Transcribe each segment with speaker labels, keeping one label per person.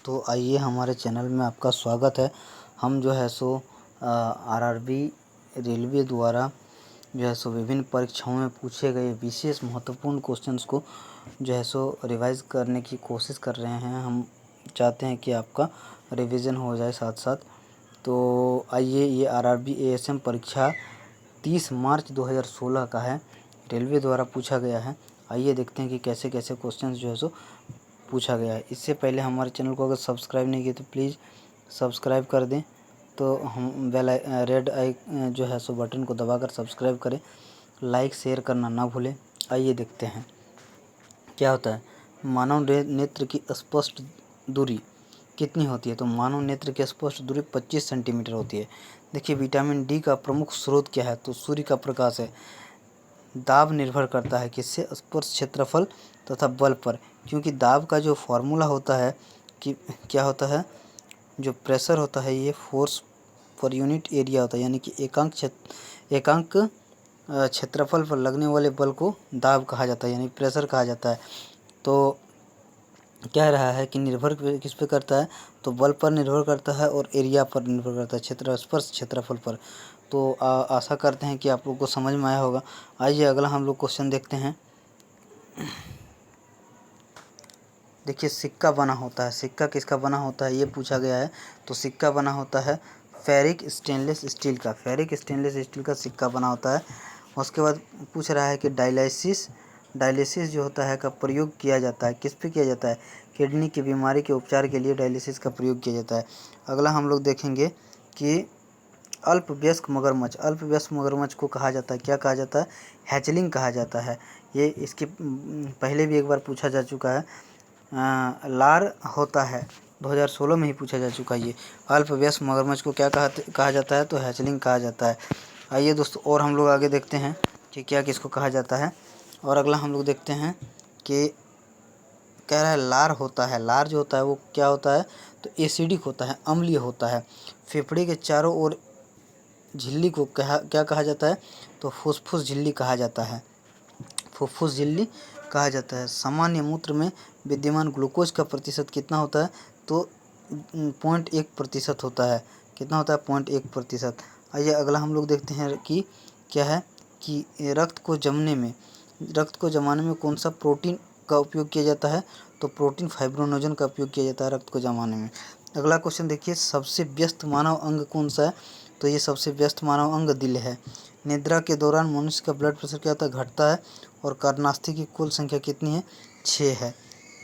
Speaker 1: दोस्तों, आइए हमारे चैनल में आपका स्वागत है। हम जो है सो आरआरबी रेलवे द्वारा जो है सो विभिन्न परीक्षाओं में पूछे गए विशेष महत्वपूर्ण क्वेश्चंस को जो है सो रिवाइज करने की कोशिश कर रहे हैं। हम चाहते हैं कि आपका रिवीजन हो जाए साथ साथ। तो आइए, ये आरआरबी एएसएम परीक्षा 30 मार्च 2016 का है, रेलवे द्वारा पूछा गया है। आइए देखते हैं कि कैसे कैसे क्वेश्चंस जो है सो पूछा गया है। इससे पहले हमारे चैनल को अगर सब्सक्राइब नहीं किए तो प्लीज़ सब्सक्राइब कर दें। तो हम रेड आई जो है सो बटन को दबाकर सब्सक्राइब करें। लाइक शेयर करना ना भूलें। आइए देखते हैं क्या होता है। मानव नेत्र की स्पष्ट दूरी कितनी होती है? तो मानव नेत्र की स्पष्ट दूरी 25 सेंटीमीटर होती है। देखिए, विटामिन डी का प्रमुख स्रोत क्या है? तो सूर्य का प्रकाश है। दाब निर्भर करता है किससे? स्पर्श क्षेत्रफल तथा बल पर, क्योंकि दाब का जो फॉर्मूला होता है कि क्या होता है, जो प्रेशर होता है ये फोर्स पर यूनिट एरिया होता है, यानी कि एकांक क्षेत्रफल पर लगने वाले बल को दाब कहा जाता है, यानी प्रेशर कहा जाता है। तो कह रहा है कि निर्भर किस पे करता है? तो बल पर निर्भर करता है और एरिया पर निर्भर करता है, स्पर्श क्षेत्रफल पर। तो आशा करते हैं कि आप लोग को समझ में आया होगा। आइए अगला हम लोग क्वेश्चन देखते हैं। देखिए, सिक्का बना होता है। सिक्का किसका बना होता है ये पूछा गया है। तो सिक्का बना होता है फेरिक स्टेनलेस स्टील का। फेरिक स्टेनलेस स्टील का सिक्का बना होता है। उसके बाद पूछ रहा है कि डायलिसिस जो होता है का प्रयोग किया जाता है, किस पे किया जाता है? किडनी की बीमारी के उपचार के लिए डायलिसिस का प्रयोग किया जाता है। अगला हम लोग देखेंगे कि अल्पवयस्क मगरमच्छ को कहा जाता है, क्या कहा जाता है? हैचलिंग कहा जाता है। ये इसके पहले भी एक बार पूछा जा चुका है। लार होता है, 2016 में ही पूछा जा चुका है। ये अल्पवयस्क मगरमच्छ को क्या कहा जाता है? तो हैचलिंग कहा जाता है। आइए दोस्तों, और हम लोग आगे देखते हैं कि क्या किसको कहा जाता है। और अगला हम लोग देखते हैं कि कह रहा है लार होता है। लार जो होता है वो क्या होता है? तो एसिडिक होता है, अम्लीय होता है। फेफड़े के चारों ओर झिल्ली को क्या कहा जाता है? तो फुसफुस झिल्ली कहा जाता है। फुफ्फुस झिल्ली कहा जाता है। सामान्य मूत्र में विद्यमान ग्लूकोज का प्रतिशत कितना होता है? तो 0.1% होता है। कितना होता है? 0.1%। आइए अगला हम लोग देखते हैं कि क्या है कि रक्त को जमाने में कौन सा प्रोटीन का उपयोग किया जाता है? तो प्रोटीन फाइब्रोनोजन का उपयोग किया जाता है रक्त को जमाने में। अगला क्वेश्चन देखिए, सबसे व्यस्त मानव अंग कौन सा है? तो ये सबसे व्यस्त मानव अंग दिल है। निद्रा के दौरान मनुष्य का ब्लड प्रेशर क्या होता है? घटता है। और कर्णास्थि की कुल संख्या कितनी है? 6 है।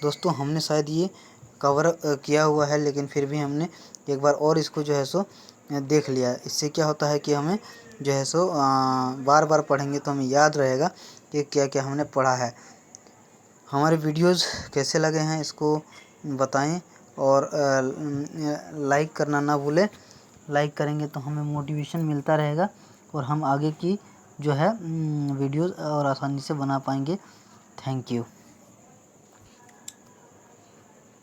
Speaker 1: दोस्तों, हमने शायद ये कवर किया हुआ है, लेकिन फिर भी हमने एक बार और इसको जो है सो देख लिया। इससे क्या होता है कि हमें जो है सो बार बार पढ़ेंगे तो हमें याद रहेगा कि क्या क्या हमने पढ़ा है। हमारे वीडियोज़ कैसे लगे हैं इसको बताएं, और लाइक करना ना भूलें। लाइक करेंगे तो हमें मोटिवेशन मिलता रहेगा और हम आगे की जो है वीडियोज़ और आसानी से बना पाएंगे। Thank you.